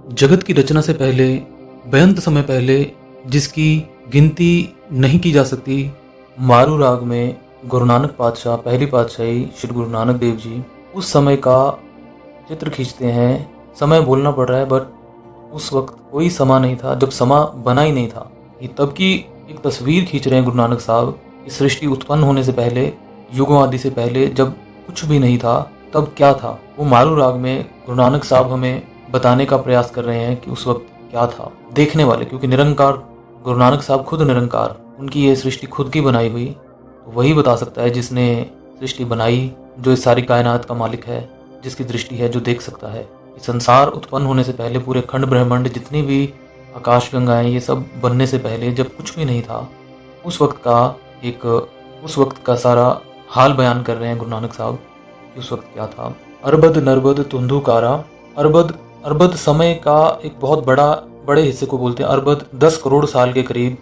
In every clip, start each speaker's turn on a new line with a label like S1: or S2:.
S1: जगत की रचना से पहले, बेअंत समय पहले, जिसकी गिनती नहीं की जा सकती, मारू राग में गुरु नानक पातशाह, पहली पातशाही श्री गुरु नानक देव जी उस समय का चित्र खींचते हैं। समय बोलना पड़ रहा है, बट उस वक्त कोई समा नहीं था, जब समा बना ही नहीं था। ये तब की एक तस्वीर खींच रहे हैं गुरु नानक साहब। इस सृष्टि उत्पन्न होने से पहले, युगों आदि से पहले, जब कुछ भी नहीं था, तब क्या था, वो मारू राग में गुरु नानक साहब हमें बताने का प्रयास कर रहे हैं कि उस वक्त क्या था। देखने वाले, क्योंकि निरंकार गुरु नानक साहब खुद निरंकार, उनकी ये सृष्टि खुद की बनाई हुई, तो वही बता सकता है जिसने सृष्टि बनाई, जो इस सारी कायनात का मालिक है, जिसकी दृष्टि है, जो देख सकता है। संसार उत्पन्न होने से पहले, पूरे खंड ब्रह्मांड, जितनी भी आकाश गंगाएं, ये सब बनने से पहले, जब कुछ भी नहीं था, उस वक्त का सारा हाल बयान कर रहे हैं गुरु नानक साहब कि उस वक्त क्या था। अरबद नरबद तुंदुकारा। अरबद समय का एक बहुत बड़े हिस्से को बोलते हैं। अरबद 10 करोड़ साल के करीब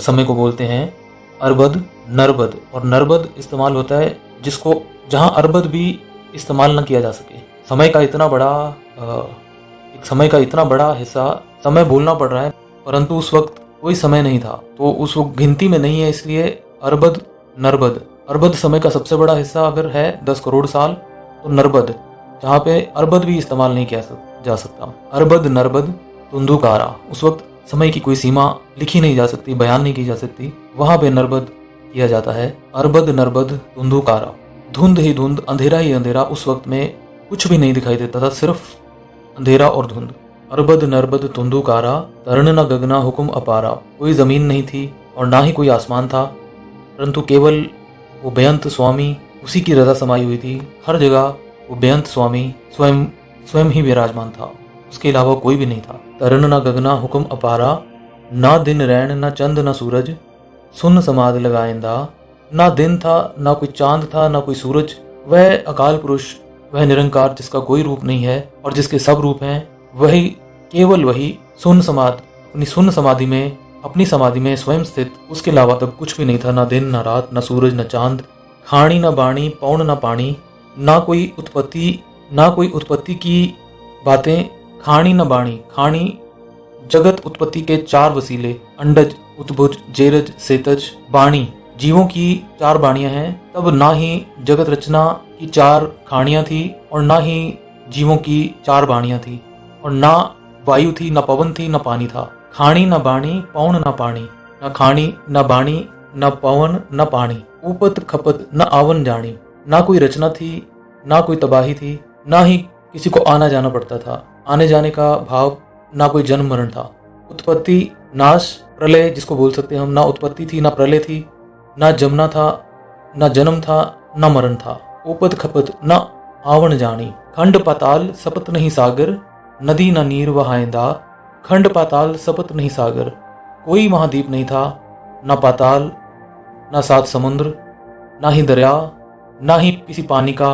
S1: समय को बोलते हैं। अरबद नरबद, और नरबद इस्तेमाल होता है जिसको, जहां अरबद भी इस्तेमाल न किया जा सके। समय का इतना बड़ा हिस्सा, समय बोलना पड़ रहा है, परंतु उस वक्त कोई समय नहीं था, तो उस वक्त गिनती में नहीं है। इसलिए अरबद नरबद, अरबद समय का सबसे बड़ा हिस्सा अगर है 10 करोड़ साल, तो नरबद, जहाँ पे अरबद भी इस्तेमाल नहीं किया जा सकता। अरबद नरबद तुंदुकारा, उस वक्त समय की कोई सीमा लिखी नहीं जा सकती, बयान नहीं की जा सकती, वहां पे नरबद किया जाता है। अरबद नरबद तुंदुकारा। धुंध ही धुंध, अंधेरा ही अंधेरा, उस वक्त में कुछ भी नहीं दिखाई देता था, सिर्फ अंधेरा और धुंध। अरबद नरबद तुंदुकारा, तरण न गगना हुकुम अपारा। कोई जमीन नहीं थी और ना ही कोई आसमान था, परंतु केवल वो बेअंत स्वामी, उसी की रजा समाई हुई थी। हर जगह वो बेअंत स्वामी स्वयं ही विराजमान था, उसके अलावा कोई भी नहीं था। तरण न गगना हुकुम अपारा, ना दिन रैन न चंद न सूरज, सुन समाध लगाएंदा। ना दिन था, ना कोई चांद था, ना कोई सूरज। वह अकाल पुरुष, वह निरंकार, जिसका कोई रूप नहीं है और जिसके सब रूप हैं, वही, केवल वही सुन समाधि में, अपनी समाधि में स्वयं स्थित, उसके अलावा तब कुछ भी नहीं था। ना दिन, ना रात, ना सूरज, न चांद। खाणी न बाणी, पौन न पानी। ना कोई उत्पत्ति की बातें। खाणी न बाणी, खाणी जगत उत्पत्ति के 4 वसीले, अंडज, उत्भुज, जेरज, सेतज, बाणी, जीवों की 4 बाणियां हैं। तब ना ही जगत रचना की 4 खाणियां थी, और ना ही जीवों की 4 बाणियां थी, और ना वायु थी, न पवन थी, न पानी था। खाणी न बाणी, पौन न पानी। न खाणी न बाणी, न पवन न पानी। ऊपत खपत न आवन जानी। ना कोई रचना थी, ना कोई तबाही थी, ना ही किसी को आना जाना पड़ता था, आने जाने का भाव, ना कोई जन्म मरण था। उत्पत्ति, नाश, प्रलय जिसको बोल सकते हैं हम, ना उत्पत्ति थी, ना प्रलय थी, ना जमना था, ना जन्म था, ना मरण था। ऊपत खपत न आवन जानी। खंड पाताल सपत नहीं सागर, नदी न नीर वहाएंदा। खंड पाताल सपत नहीं सागर, कोई महाद्वीप नहीं था, ना पाताल, ना 7 समुद्र, ना ही दरिया, ना ही किसी पानी का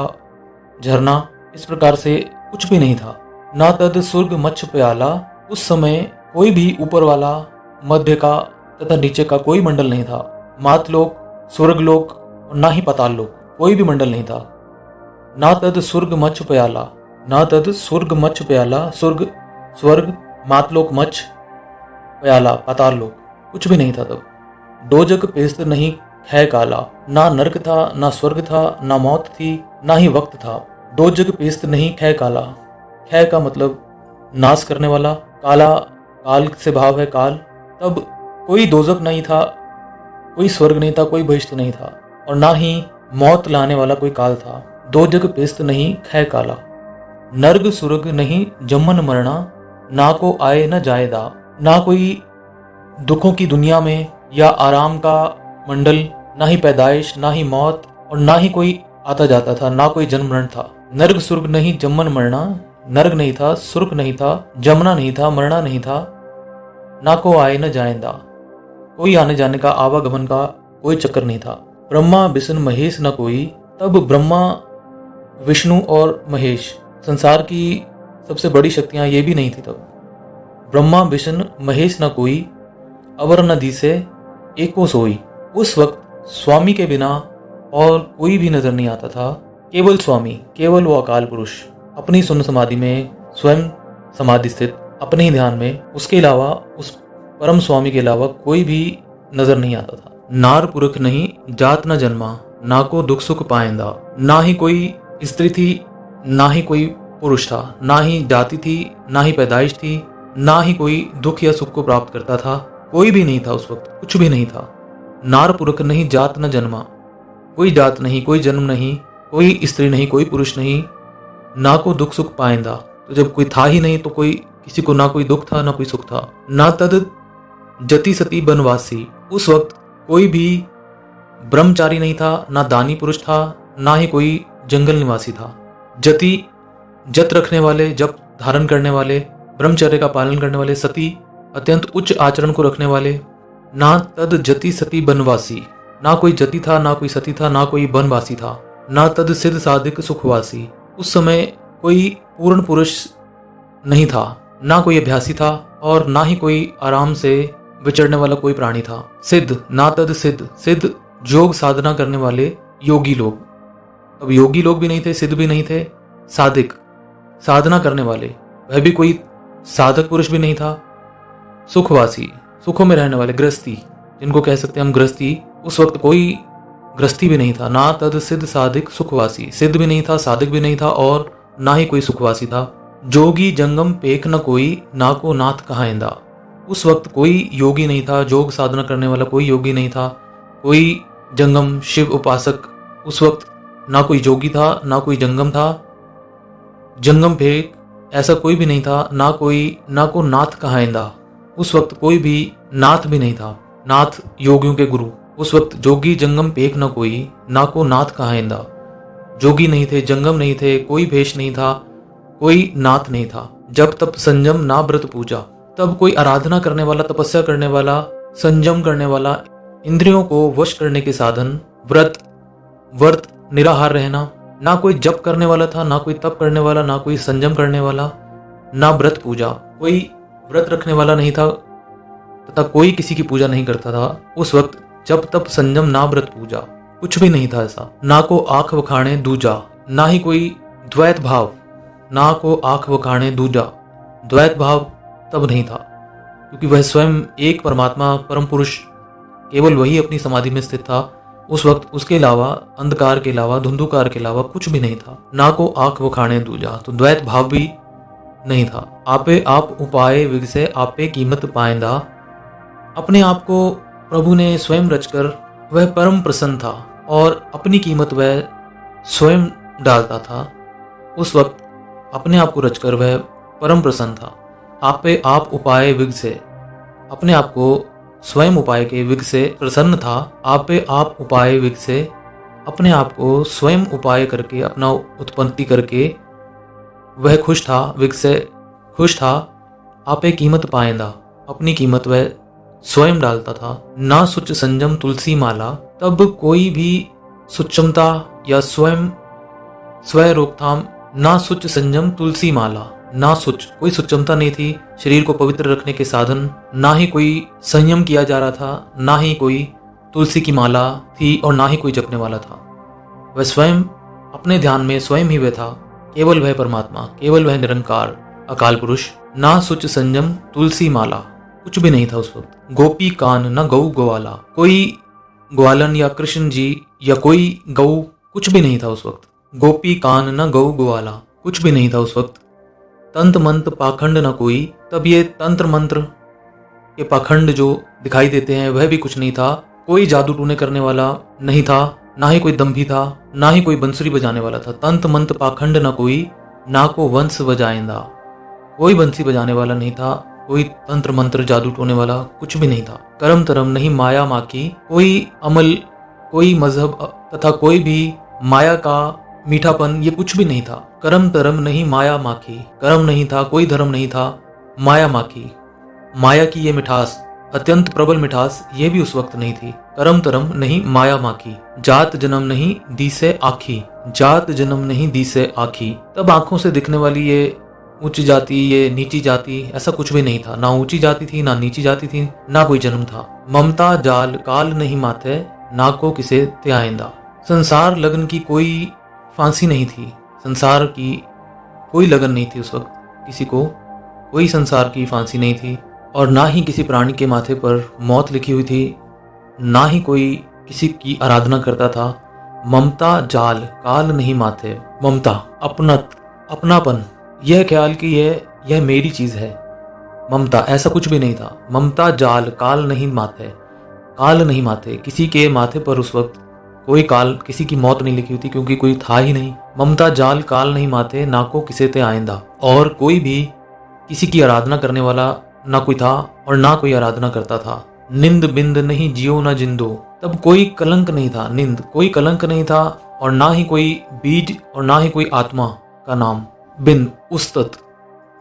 S1: झरना, इस प्रकार से कुछ भी नहीं था। ना तद स्वर्ग मच्छ प्याला, उस समय कोई भी ऊपर वाला, मध्य का तथा नीचे का कोई मंडल नहीं था। मातलोक, स्वर्गलोक, और ना ही पाताल लोक, कोई भी मंडल नहीं था। ना तद स्वर्ग मच्छ प्याला, ना तद स्वर्ग मच्छ प्याला, स्वर्ग, मातलोक, मच्छ, प्याला, पाताल लोक, कुछ भी नहीं था तब। डोजक पेस्त नहीं खै काला, ना नरक था, ना स्वर्ग था, ना मौत थी, ना ही वक्त था। डोजक पेस्त नहीं खै काला, खै का मतलब नाश करने वाला, काला, काल से भाव है काल। तब कोई दोजक नहीं था, कोई स्वर्ग नहीं था, कोई बहिष्ठ नहीं था, और ना ही मौत लाने वाला कोई काल था। दोजक पेस्त नहीं खै काला। नर्ग सुर्ग नहीं जमन मरना, ना को आए न जायदा। ना कोई दुखों की दुनिया में या आराम का मंडल, ना ही पैदाइश, ना ही मौत, और ना ही कोई आता जाता था, ना कोई जन्म मरण था। नर्ग सुर्ग नहीं जमन मरना, नर्ग नहीं था, सुर्ग नहीं था, जमना नहीं था, मरना नहीं था। ना को आए न जाएंदा, कोई आने जाने का, आवागमन का कोई चक्कर नहीं था। ब्रह्मा विष्णु महेश न कोई। तब ब्रह्मा, विष्णु और महेश, संसार की सबसे बड़ी शक्तियां ये भी नहीं थी तब। ब्रह्मा विष्णु महेश न कोई, अवर नदी से एको सोई। उस वक्त स्वामी के बिना और कोई भी नजर नहीं आता था, केवल स्वामी, केवल वो अकाल पुरुष, अपनी सुन्न समाधि में स्वयं समाधि स्थित, अपने ही ध्यान में, उसके अलावा, उस परम स्वामी के अलावा कोई भी नजर नहीं आता था। नार पुरख नहीं जात न जन्मा, ना को दुख सुख पाएंदा। ना ही कोई स्त्री थी, ना ही कोई पुरुष था, ना ही जाति थी, ना ही पैदाइश थी, ना ही कोई दुख या सुख को प्राप्त करता था। कोई भी नहीं था उस वक्त, कुछ भी नहीं था। नार पुरख नहीं जात न जन्मा, कोई जात नहीं, कोई जन्म नहीं, कोई स्त्री नहीं, कोई पुरुष नहीं, ना को दुख सुख पाएंदा। तो जब कोई था ही नहीं तो कोई किसी को ना कोई दुख था ना कोई सुख था। ना तद जति सती बनवासी, उस वक्त कोई भी ब्रह्मचारी नहीं था, ना दानी पुरुष था, ना ही कोई जंगल निवासी था। जति जत रखने वाले, जप धारण करने वाले, ब्रह्मचर्य का पालन करने वाले, सती अत्यंत उच्च आचरण को रखने वाले। ना तद जति सती बनवासी, ना कोई जति था, ना कोई सती था, ना कोई बनवासी था। ना तद सिद्ध साधिक सुखवासी, उस समय कोई पूर्ण पुरुष नहीं था, ना कोई अभ्यासी था और ना ही कोई आराम से विचरने वाला कोई प्राणी था। सिद्ध, ना तद सिद्ध, सिद्ध योग साधना करने वाले योगी लोग। अब योगी लोग भी नहीं थे, सिद्ध भी नहीं थे। साधिक, साधना करने वाले, वह भी कोई साधक पुरुष भी नहीं था। सुखवासी, सुखों में रहने वाले, गृहस्थी जिनको कह सकते हैं हम गृहस्थी, उस वक्त कोई गृहस्थी भी नहीं था। ना तद सिद्ध साधिक सुखवासी, सिद्ध भी नहीं था, साधिक भी नहीं था और ना ही कोई सुखवासी था। जोगी जंगम पेख न कोई, ना को नाथ कहाइंदा, उस वक्त कोई योगी नहीं था, योग साधना करने वाला कोई योगी नहीं था, कोई जंगम शिव उपासक, उस वक्त ना कोई जोगी था, ना कोई जंगम था। जंगम पेख ऐसा कोई भी नहीं था, ना को नाथ कहाइंदा, उस वक्त कोई भी नाथ भी नहीं था, नाथ योगियों के गुरु। उस वक्त जोगी जंगम पेख न कोई, ना को नाथ कहाइंदा, जोगी नहीं थे, जंगम नहीं थे, कोई भेष नहीं था, कोई नाथ नहीं था। जब तप संयम ना व्रत पूजा, तब कोई आराधना करने वाला, तपस्या करने वाला, संयम करने वाला, इंद्रियों को वश करने के साधन, व्रत निराहार रहना, ना कोई जप करने वाला था, ना कोई तप करने वाला, ना कोई संयम करने वाला, ना व्रत पूजा, कोई व्रत रखने वाला नहीं था तथा कोई किसी की पूजा नहीं करता था। उस वक्त जप तप संयम ना व्रत पूजा, कुछ भी नहीं था ऐसा। ना को आंख वखाणे दूजा, ना ही कोई द्वैत भाव, ना को आंख वखाणे दूजा, द्वैत भाव तब नहीं था क्योंकि वह स्वयं एक परमात्मा परम पुरुष, केवल वही अपनी समाधि में स्थित था। उस वक्त उसके अलावा, अंधकार के अलावा, धुंधुकार के अलावा कुछ भी नहीं था। ना को आंख वखाणे दूजा, तो द्वैत भाव भी नहीं था। आपे आप उपाय विगसे आपे कीमत पाएंदा, अपने आप को प्रभु ने स्वयं रचकर वह परम प्रसन्न था और अपनी कीमत वह स्वयं डालता था। उस वक्त अपने आप को रचकर वह परम प्रसन्न था। आपे आप उपाय विग से, अपने आप को स्वयं उपाय के विग से प्रसन्न था। आपे आप उपाय विग से, अपने आप को स्वयं उपाय करके, अपना उत्पत्ति करके वह खुश था, विग से खुश था। आपे कीमत पाएंदा, अपनी कीमत वह स्वयं डालता था। ना सुच संयम तुलसी माला, तब कोई भी सुचमता या स्वयं रोकथाम, ना सुच संयम तुलसी माला, ना सुच कोई सुचमता नहीं थी शरीर को पवित्र रखने के साधन, ना ही कोई संयम किया जा रहा था, ना ही कोई तुलसी की माला थी और ना ही कोई जपने वाला था। वह स्वयं अपने ध्यान में स्वयं ही वह था, केवल वह परमात्मा, केवल वह निरंकार अकाल पुरुष। ना सुच संयम तुलसी माला, कुछ भी नहीं था उस वक्त। गोपी कान न गौ गोवाला, कोई ग्वालन या कृष्ण जी या कोई गौ कुछ भी नहीं था उस वक्त। गोपी कान न गौ गोवाला, कुछ भी नहीं था उस वक्त। तंत्र मंत्र पाखंड न कोई, तब ये तंत्र मंत्र के पाखंड जो दिखाई देते हैं वह भी कुछ नहीं था। कोई जादू टूने करने वाला नहीं था, ना ही कोई दम्भी था, ना ही कोई बंसुरी बजाने वाला था। तंत्र मंत्र पाखंड न कोई, ना को वंश बजाएंदा, कोई बंसी बजाने वाला नहीं था, कोई तंत्र मंत्र जादू टोने वाला कुछ भी नहीं था। कर्म तरम नहीं माया माकी, कोई अमल, कोई मजहब तथा कोई भी माया का मीठापन ये कुछ भी नहीं था। कर्म तरम नहीं माया माखी, कर्म नहीं था, कोई धर्म नहीं था, माया माखी, माया की ये मिठास, अत्यंत प्रबल मिठास, ये भी उस वक्त नहीं थी। कर्म तरम नहीं माया माखी, जात जन्म नहीं दी से आखी, जात जन्म नहीं दी से आखी, तब आंखों से दिखने वाली ये उच्च जाति, ये नीची जाति, ऐसा कुछ भी नहीं था। ना ऊंची जाति थी, ना नीची जाति थी, ना कोई जन्म था। ममता जाल काल नहीं माथे, ना को किसे त्याइंदा, संसार लगन की कोई फांसी नहीं थी, संसार की कोई लगन नहीं थी उस वक्त किसी को, कोई संसार की फांसी नहीं थी और ना ही किसी प्राणी के माथे पर मौत लिखी हुई थी, ना ही कोई किसी की आराधना करता था। ममता जाल काल नहीं माथे। ममता, अपनत, अपनापन, यह ख्याल कि यह मेरी चीज है। ममता, ऐसा कुछ भी नहीं था। ममता जाल काल नहीं माथे। काल नहीं माथे, किसी के माथे पर उस वक्त कोई काल, किसी की मौत नहीं लिखी हुई थी क्योंकि कोई था ही नहीं। ममता जाल काल नहीं माथे, ना को किसे ते आइंदा। और कोई भी किसी की आराधना करने वाला ना कोई था और ना कोई आराधना करता था। निंद बिंद नहीं जियो ना जिंदो, तब कोई कलंक नहीं था। निंद, कोई कलंक नहीं था और ना ही कोई बीज और ना ही कोई आत्मा का नाम। बिंद, उस्तत,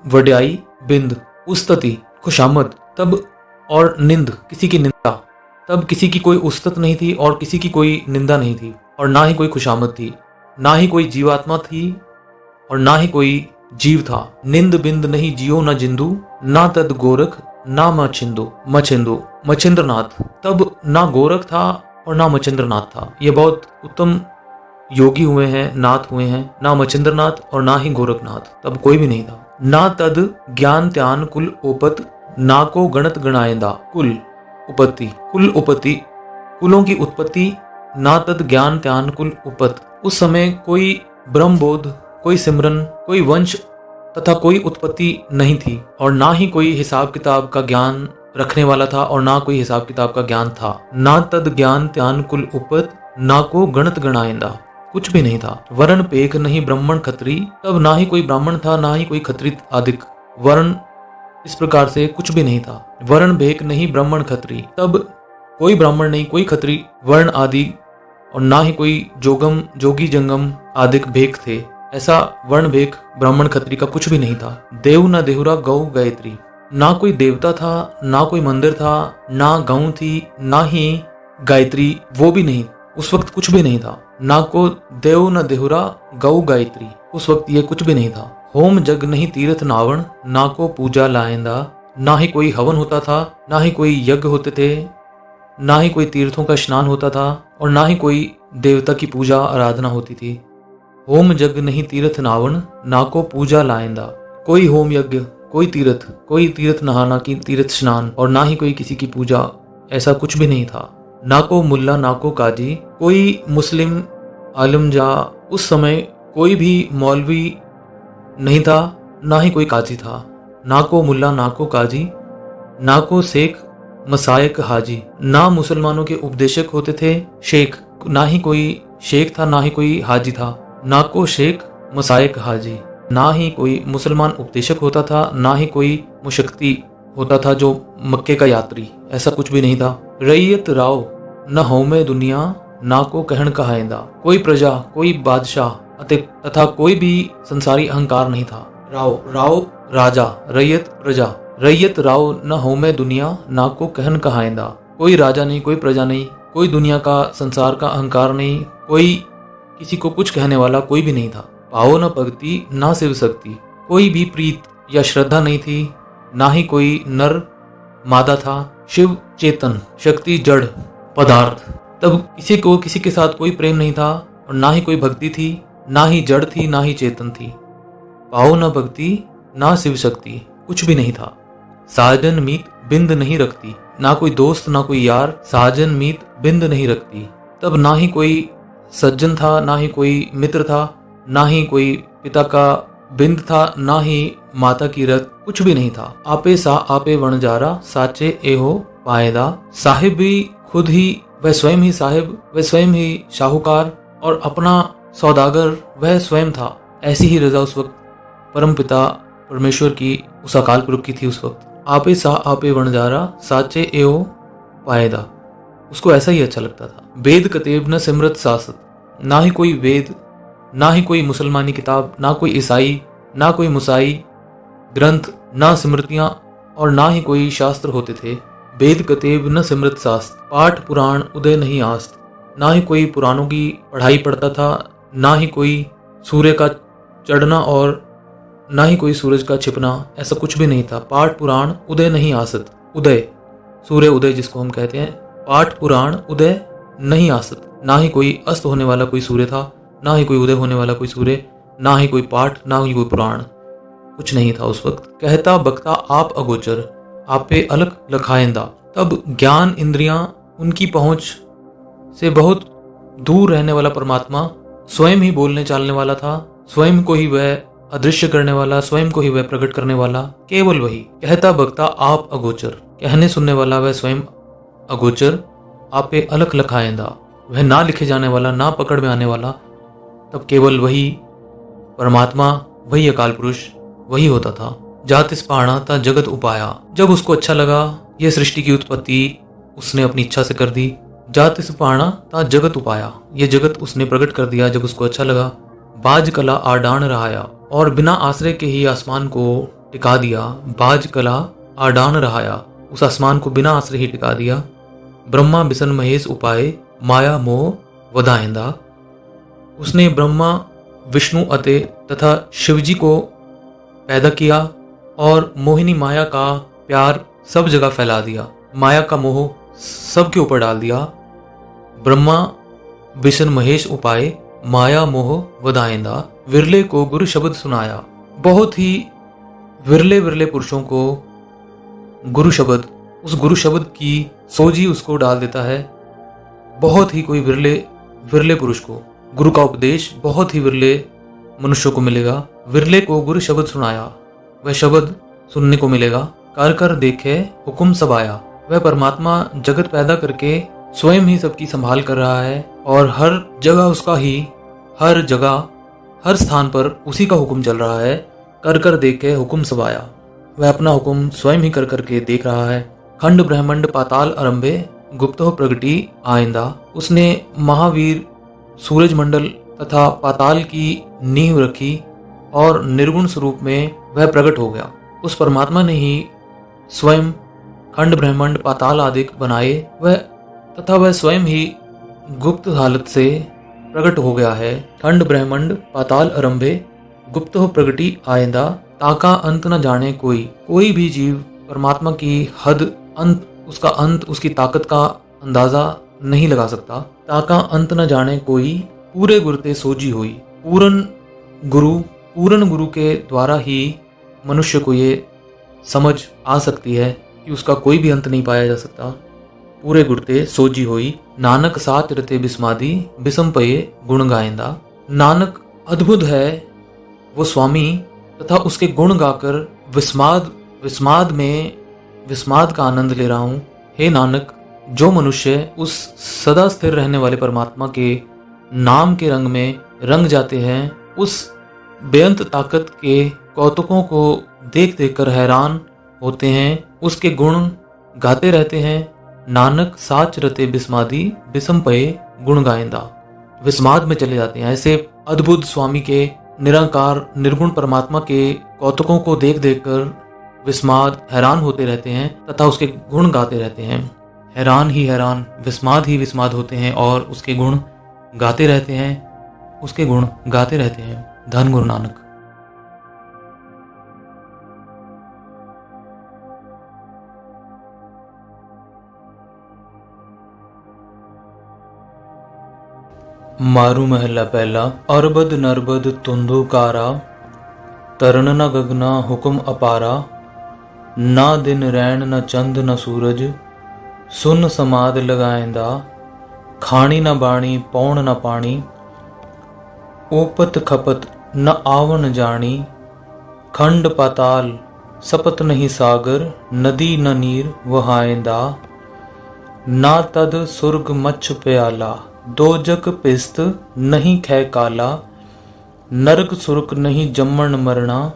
S1: वड्याई, बिंद, उस्तति, खुशामद, तब और निंद, किसी की निंदा, तब किसी की कोई उस्तत नहीं थी और किसी की कोई निंदा नहीं थी और ना ही कोई खुशामद थी, ना ही कोई जीवात्मा थी और ना ही कोई जीव था। निंद बिंद नहीं जियो न जिंदू, ना तद गोरख ना मछिंदो, मछिंद्रनाथ, तब ना गोरख था और ना मछिंद्रनाथ था। ये बहुत उत्तम योगी हुए हैं, नाथ हुए हैं। ना मछिंद्रनाथ और ना ही गोरखनाथ, तब कोई भी नहीं था। ना तद ज्ञान त्यान कुल ओपत, ना को गणत गणायंदा। कुल उपत्ति, कुल उपत्ति, कुलों की उत्पत्ति। ना तद ज्ञान त्यान कुल उपत, उस समय कोई ब्रह्मबोध, कोई सिमरन, कोई वंश तथा कोई उत्पत्ति नहीं थी और ना ही कोई हिसाब किताब का ज्ञान रखने वाला था और ना कोई हिसाब किताब का ज्ञान था। ना तद ज्ञान त्यान कुल उपत, ना को गणत गणायंदा, कुछ भी नहीं था। वर्ण पेख नहीं ब्राह्मण खत्री, तब ना ही कोई ब्राह्मण था ना ही कोई खत्री आदिक। वर्ण, इस प्रकार से कुछ भी नहीं था। वर्ण भेक नहीं ब्राह्मण खत्री, तब कोई ब्राह्मण नहीं, कोई खत्री वर्ण आदि और ना ही कोई जोगम, जोगी जंगम आदिक भेक थे। ऐसा वर्ण भेक ब्राह्मण खत्री का कुछ भी नहीं था। देव न देहुरा गौ गायत्री, ना कोई देवता था, ना कोई मंदिर था, ना गौ थी, ना ही गायत्री, वो भी नहीं, उस वक्त कुछ भी नहीं था। ना को देव न देहुरा गौ गायत्री, उस वक्त ये कुछ भी नहीं था। होम जग नहीं तीर्थ नावण, ना को पूजा लाएंदा, ना ही कोई हवन होता था, ना ही कोई यज्ञ होते थे, ना ही कोई तीर्थों का स्नान होता था और ना ही कोई देवता की पूजा आराधना होती थी। होम जग नहीं तीर्थ नावण, ना को पूजा लाएंदा, कोई होम यज्ञ, कोई तीर्थ नहाना की तीर्थ स्नान और ना ही कोई किसी की पूजा, ऐसा कुछ भी नहीं था। ना को मुल्ला ना को काजी, कोई मुस्लिम आलिम जा, उस समय कोई भी मौलवी नहीं था, ना ही कोई काजी था। ना को मुल्ला ना को काजी, ना को शेख मसायक हाजी, ना मुसलमानों के उपदेशक होते थे शेख, ना ही कोई शेख था ना ही कोई हाजी था। ना को शेख मसायक हाजी, ना ही कोई मुसलमान उपदेशक होता था, ना ही कोई मुशक्ति होता था जो मक्के का यात्री, ऐसा कुछ भी नहीं था। रैयत राव न होमे दुनिया, ना को कहन कहाइंदा, कोई प्रजा, कोई बादशाह तथा कोई भी संसारी अहंकार नहीं था। राव, राव राजा, रैयत प्रजा। रैयत राव न होमे दुनिया, ना को कहन कहाइंदा, कोई राजा नहीं, कोई प्रजा नहीं, कोई दुनिया का, संसार का अहंकार नहीं, कोई किसी को कुछ कहने वाला कोई भी नहीं था। पाओ न भक्ति ना शिव शक्ति, कोई भी प्रीत या श्रद्धा नहीं थी, ना ही कोई नर मादा था। शिव चेतन, शक्ति जड़ पदार्थ, तब किसी को किसी के साथ कोई प्रेम नहीं था और ना ही कोई भक्ति थी, ना ही जड़ थी ना ही चेतन थी। पाओ न भक्ति ना शिव शक्ति, कुछ भी नहीं था। साजन मीत बिंद नहीं रखती, ना कोई दोस्त ना कोई यार, साजन मीत बिंद नहीं रखती, तब ना ही कोई सज्जन था, ना ही कोई मित्र था, ना ही कोई पिता का बिंद था, ना ही माता की रत, कुछ भी नहीं था। आपे सा आपे वणजारा, साचे एहो पायदा, साहिब भी खुद ही, वह स्वयं ही साहिब, वह स्वयं ही शाहूकार और अपना सौदागर वह स्वयं था। ऐसी ही रजा उस वक्त परम पिता परमेश्वर की, उस अकाल पुरुष की थी उस वक्त। आपे सा आपे वणजारा, साचे एहो पायदा, उसको ऐसा ही अच्छा लगता था। वेद कतेब न सिमरत सासत, ना ही कोई वेद, ना ही कोई मुसलमानी किताब, ना कोई ईसाई, ना कोई मुसाई ग्रंथ, ना स्मृतियां और ना ही कोई शास्त्र होते थे। वेद कतेब न सिमरत शास्त्र, पाठ पुराण उदय नहीं आस्त, ना ही कोई पुराणों की पढ़ाई पढ़ता था, ना ही कोई सूर्य का चढ़ना और ना ही कोई सूरज का छिपना, ऐसा कुछ भी नहीं था। पाठ पुराण उदय नहीं आसत, उदय सूर्य उदय जिसको हम कहते हैं, पाठ पुराण उदय नहीं आसत, ना ही कोई अस्त होने वाला कोई सूर्य था, ना ही कोई उदय होने वाला कोई सूर्य, ना ही कोई पाठ, ना ही कोई पुराण, कुछ नहीं था उस वक्त। कहता बकता आप अगोचर, आपे अलख लखाएंदा। तब ज्ञान इंद्रियां उनकी पहुंच से बहुत दूर रहने वाला परमात्मा स्वयं ही बोलने चालने वाला था, स्वयं को ही वह अदृश्य करने वाला, स्वयं को ही वह प्रकट करने वाला, केवल वही। कहता बकता आप अगोचर, कहने सुनने वाला वह स्वयं अगोचर, आपे अलख लखाएंदा, वह ना लिखे जाने वाला, ना पकड़ में आने वाला, तब केवल वही परमात्मा, वही अकाल पुरुष, वही होता था। जातिस पाणा ता जगत उपाया, जब उसको अच्छा लगा यह सृष्टि की उत्पत्ति उसने अपनी इच्छा से कर दी। जातिस पाणा ता जगत उपाया, ये जगत उसने प्रकट कर दिया जब उसको अच्छा लगा। बाज कला आडान रहाया, और बिना आश्रय के ही आसमान को टिका दिया। बाज कला आडान रहाया, उस आसमान को बिना आश्रय ही टिका दिया। ब्रह्मा बिसन महेश उपाय, माया मोह वधाएंदा, उसने ब्रह्मा विष्णु अते तथा शिवजी को पैदा किया और मोहिनी माया का प्यार सब जगह फैला दिया, माया का मोह सबके ऊपर डाल दिया। ब्रह्मा बिशन महेश उपाय, माया मोह वधाएंदा, विरले को गुरु शब्द सुनाया। बहुत ही विरले विरले पुरुषों को गुरु शब्द, उस गुरु शब्द की सोजी उसको डाल देता है। बहुत ही कोई विरले विरले पुरुष को गुरु का उपदेश बहुत ही विरले मनुष्य को मिलेगा। विरले को गुरु शब्द सुनाया, वह शब्द सुनने को मिलेगा। कर कर देखे हुकुम सब आया, वह परमात्मा जगत पैदा करके स्वयं ही सबकी संभाल कर रहा है और हर जगह उसका ही, हर जगह हर स्थान पर उसी का हुक्म चल रहा है। कर कर देखे हुकुम सब आया, वह अपना हुक्म स्वयं ही कर करके देख रहा है। खंड ब्रह्मंड पाताल आरंभे, गुप्त हो प्रगति आइंदा, उसने महावीर सूरज मंडल तथा पाताल की नींव रखी और निर्गुण स्वरूप में वह प्रकट हो गया। उस परमात्मा ने ही स्वयं खंड ब्रह्मंड पाताल आदि बनाए, वह तथा वह स्वयं ही गुप्त हालत से प्रकट हो गया है। खंड ब्रह्मंड पाताल आरंभे, गुप्त हो प्रगति आइंदा, ताका अंत न जाने कोई भी जीव परमात्मा की हद, अंत, उसका अंत, उसकी ताकत का अंदाजा नहीं लगा सकता। ताका अंत न जाने कोई, पूरे गुरते सोजी हुई। पूर्ण गुरु के द्वारा ही मनुष्य को ये समझ आ सकती है कि उसका कोई भी अंत नहीं पाया जा सकता। पूरे गुरते सोजी हुई, नानक सात रते बिस्मादी, बिसम पये गुण गायंदा। नानक अद्भुत है वो स्वामी तथा उसके गुण गाकर विस्माद का आनंद ले रहा हूँ। हे नानक, जो मनुष्य उस सदा स्थिर रहने वाले परमात्मा के नाम के रंग में रंग जाते हैं, उस बेअंत ताकत के कौतुकों को देख देख कर हैरान होते हैं, उसके गुण गाते रहते हैं। नानक साच रते बिस्मादी, बिसम पये गुण गायंदा, विस्माद में चले जाते हैं। ऐसे अद्भुत स्वामी के, निराकार निर्गुण परमात्मा के कौतुकों को देख देख कर विस्माद, हैरान होते रहते हैं तथा उसके गुण गाते रहते हैं। हैरान ही हैरान, विस्माद ही विस्माद होते हैं और उसके गुण गाते रहते हैं, उसके गुण गाते रहते हैं। धन गुरु नानक। मारू महला पहला। अरबद नरबद तुंदुकारा, तरन न गगना हुक्म अपारा। ना दिन रैन न चंद न सूरज, सुन समाद लगाएंदा। खाणी न बाणी पौण न पानी, ओपत खपत न आवन जानी। खंड पाताल सपत नहीं सागर, नदी न नीर वहाएंदा। ना तद सुर्ग मच्छ प्याला, दोजक पिस्त नहीं खे काला। नरक सुरक नहीं जम्मन मरना,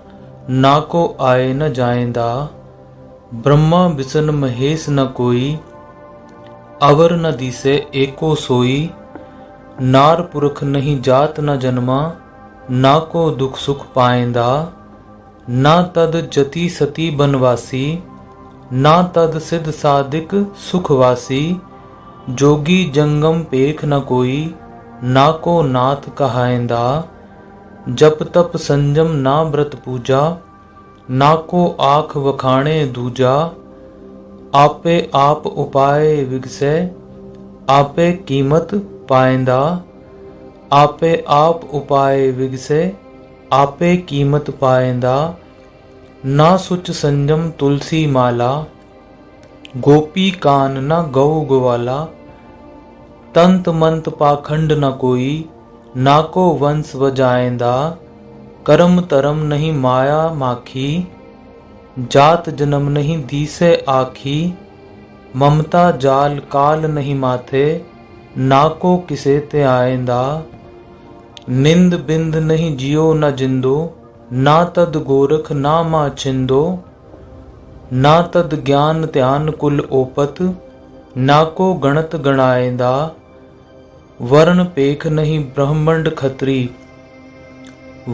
S1: ना को आए न जाएंदा। ब्रह्मा बिसन महेश न कोई, अवर न दिसे एको सोई। नार पुरख नहीं जात न जन्मा, ना को दुख सुख पाएंदा। ना तद जति सती बनवासी, ना तद सिद्ध सादिक सुखवासी। जोगी जंगम पेख न कोई, ना को नाथ कहाएंदा। जप तप संजम ना व्रत पूजा, ना को आख वखाणे दूजा। आपे आप उपाय विगसे, आपे कीमत पाएंदा। आपे आप उपाय विगसे, आपे कीमत पाएंदा। ना सुच संजम तुलसी माला, गोपी कान न गौ ग्वाला, तंत मंत पाखंड न कोई, ना को वंश वजाएंदा, करम तरम नहीं माया माखी, जात जन्म नहीं दीसे आखी, ममता जाल काल नहीं माथे, ना को किसे ते आएंदा, निंद बिंद नहीं जियो न जिंदो, ना तद गोरख ना मा छिंदो, ना तद ज्ञान ध्यान कुल ओपत, ना को गणत गणाएंदा, वर्ण पेख नहीं ब्रह्मंड खत्री,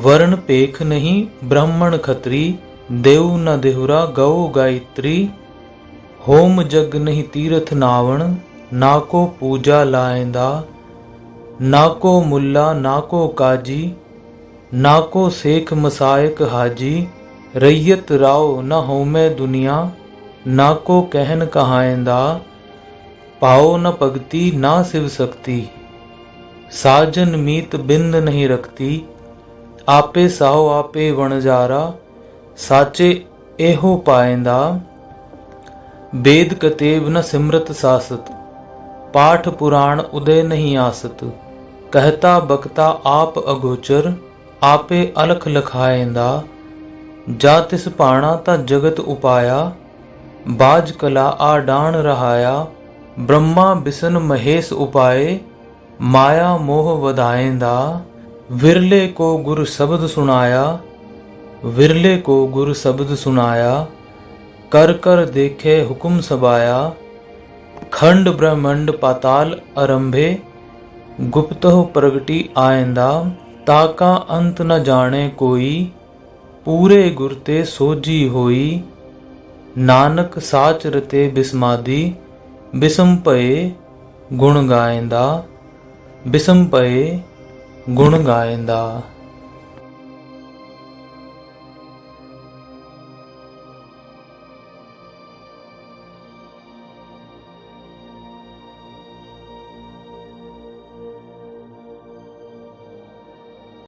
S1: वर्ण पेख नहीं ब्राह्मण खत्री, देव न देहुरा गौ गायत्री, होम जग नहीं तीर्थ नावण, ना को पूजा लाएंदा, ना को मुल्ला ना को काजी, ना को शेख मसायक हाजी, रैयत राव न होमे दुनिया, ना को कहन कहाएंदा, पाओ न भगति ना शिव शक्ति, साजन मीत बिंद नहीं रखती, आपे साहो आपे वणजारा, साचे एहो पाएंदा, वेद कतेब न सिमरत सासत, पाठ पुराण उदय नहीं आसत, कहता बकता आप अगोचर, आपे अलख लखाएंदा, जा तिस पाणा ता जगत उपाया, बाज कला आ डाण रहाया, ब्रह्मा बिसन महेश उपाए, माया मोह वधाएंदा, विरले को गुर शब्द सुनाया, विरले को गुर शब्द सुनाया, कर कर देखे हुक्म सबाया, खंड ब्रह्मंड पाताल आरंभे, गुप्त प्रगति आएंदा, ताका अंत न जाने कोई, पूरे गुरते सोजी होई, नानक साच रते बिस्मादी, बिसम पए गुण गाएंदा, बिसम पए गुण गाएंदा।